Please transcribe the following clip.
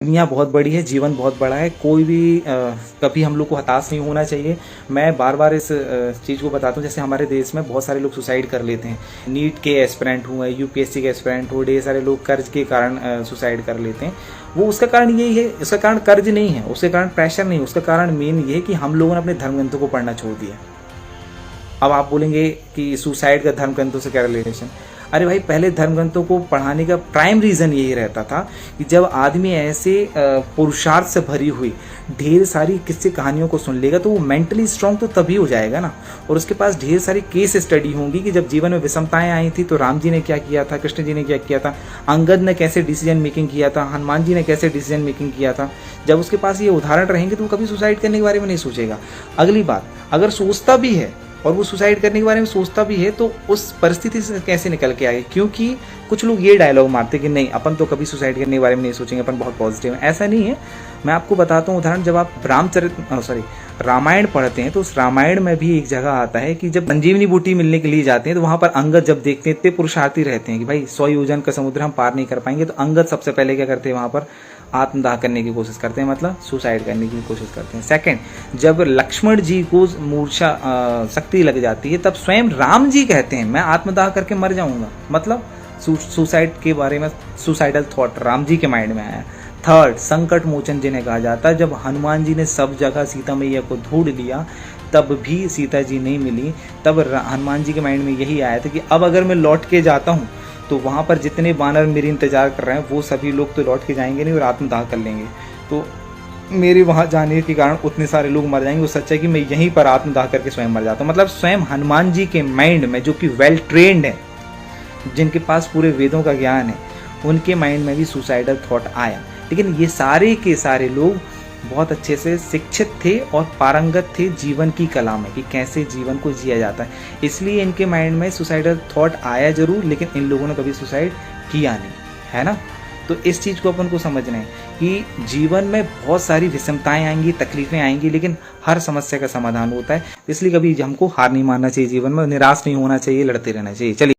दुनिया बहुत बड़ी है, जीवन बहुत बड़ा है, कोई भी कभी हम लोग को हताश नहीं होना चाहिए। मैं बार बार इस चीज़ को बताता हूँ, जैसे हमारे देश में बहुत सारे लोग सुसाइड कर लेते हैं। नीट के एस्पिरेंट हुए, यूपीएससी के एस्पिरेंट हुए, ढेर सारे लोग कर्ज के कारण सुसाइड कर लेते हैं। वो उसका कारण यही है, उसका कारण कर्ज नहीं है, उसके कारण प्रेशर नहीं, उसका कारण मेन ये है कि हम लोगों ने अपने धर्म ग्रंथों को पढ़ना छोड़ दिया। अब आप बोलेंगे कि सुसाइड का धर्म ग्रंथों से क्या रिलेशन? अरे भाई, पहले धर्म ग्रंथों को पढ़ाने का प्राइम रीज़न यही रहता था कि जब आदमी ऐसे पुरुषार्थ से भरी हुई ढेर सारी किस्से कहानियों को सुन लेगा तो वो मेंटली स्ट्रांग तो तभी हो जाएगा ना। और उसके पास ढेर सारी केस स्टडी होंगी कि जब जीवन में विषमताएं आई थी तो राम जी ने क्या किया था, कृष्ण जी ने क्या किया था, अंगद ने कैसे डिसीजन मेकिंग किया था, हनुमान जी ने कैसे डिसीजन मेकिंग किया था। जब उसके पास ये उदाहरण रहेंगे तो वो कभी सुसाइड करने के बारे में नहीं सोचेगा। अगली बात, अगर सोचता भी है और वो सुसाइड करने के बारे में सोचता भी है तो उस परिस्थिति से कैसे निकल के आए? क्योंकि कुछ लोग ये डायलॉग मारते कि नहीं, अपन तो कभी सुसाइड करने के बारे में नहीं सोचेंगे, अपन बहुत पॉजिटिव हैं। ऐसा नहीं है। मैं आपको बताता हूँ उदाहरण। जब आप रामायण पढ़ते हैं तो उस रामायण में भी एक जगह आता है कि जब संजीवनी बूटी मिलने के लिए जाते हैं तो वहाँ पर अंगद जब देखते हैं, इतने पुरुषार्थी रहते हैं कि भाई 100 योजन का समुद्र हम पार नहीं कर पाएंगे, तो अंगद सबसे पहले क्या करते हैं, वहाँ पर आत्मदाह करने की कोशिश करते हैं, मतलब सुसाइड करने की कोशिश करते हैं। सेकंड, जब लक्ष्मण जी को मूर्छा शक्ति लग जाती है तब स्वयं राम जी कहते हैं मैं आत्मदाह करके मर जाऊंगा, मतलब सुसाइड के बारे में सुसाइडल थॉट राम जी के माइंड में आया। थर्ड, संकट मोचन जिन्हें कहा जाता है, जब हनुमान जी ने सब जगह सीता मैया को ढूंढ लिया तब भी सीता जी नहीं मिली, तब हनुमान जी के माइंड में यही आया था कि अब अगर मैं लौट के जाता हूँ तो वहाँ पर जितने वानर मेरे इंतजार कर रहे हैं वो सभी लोग तो लौट के जाएंगे नहीं और आत्मदाह कर लेंगे, तो मेरे वहाँ जाने के कारण उतने सारे लोग मर जाएंगे। वो सच है कि मैं यहीं पर आत्मदाह करके स्वयं मर जाता हूँ। मतलब स्वयं हनुमान जी के माइंड में, जो कि वेल ट्रेंड है, जिनके पास पूरे वेदों का ज्ञान है, उनके माइंड में भी सुसाइडल थॉट आया। लेकिन ये सारे के सारे लोग बहुत अच्छे से शिक्षित थे और पारंगत थे जीवन की कला में कि कैसे जीवन को जिया जाता है, इसलिए इनके माइंड में सुसाइडल थॉट आया जरूर, लेकिन इन लोगों ने कभी सुसाइड किया नहीं, है ना। तो इस चीज़ को अपन को समझना है कि जीवन में बहुत सारी विषमताएं आएंगी, तकलीफें आएंगी, लेकिन हर समस्या का समाधान होता है। इसलिए कभी हमको हार नहीं मानना चाहिए, जीवन में निराश नहीं होना चाहिए, लड़ते रहना चाहिए। चलिए।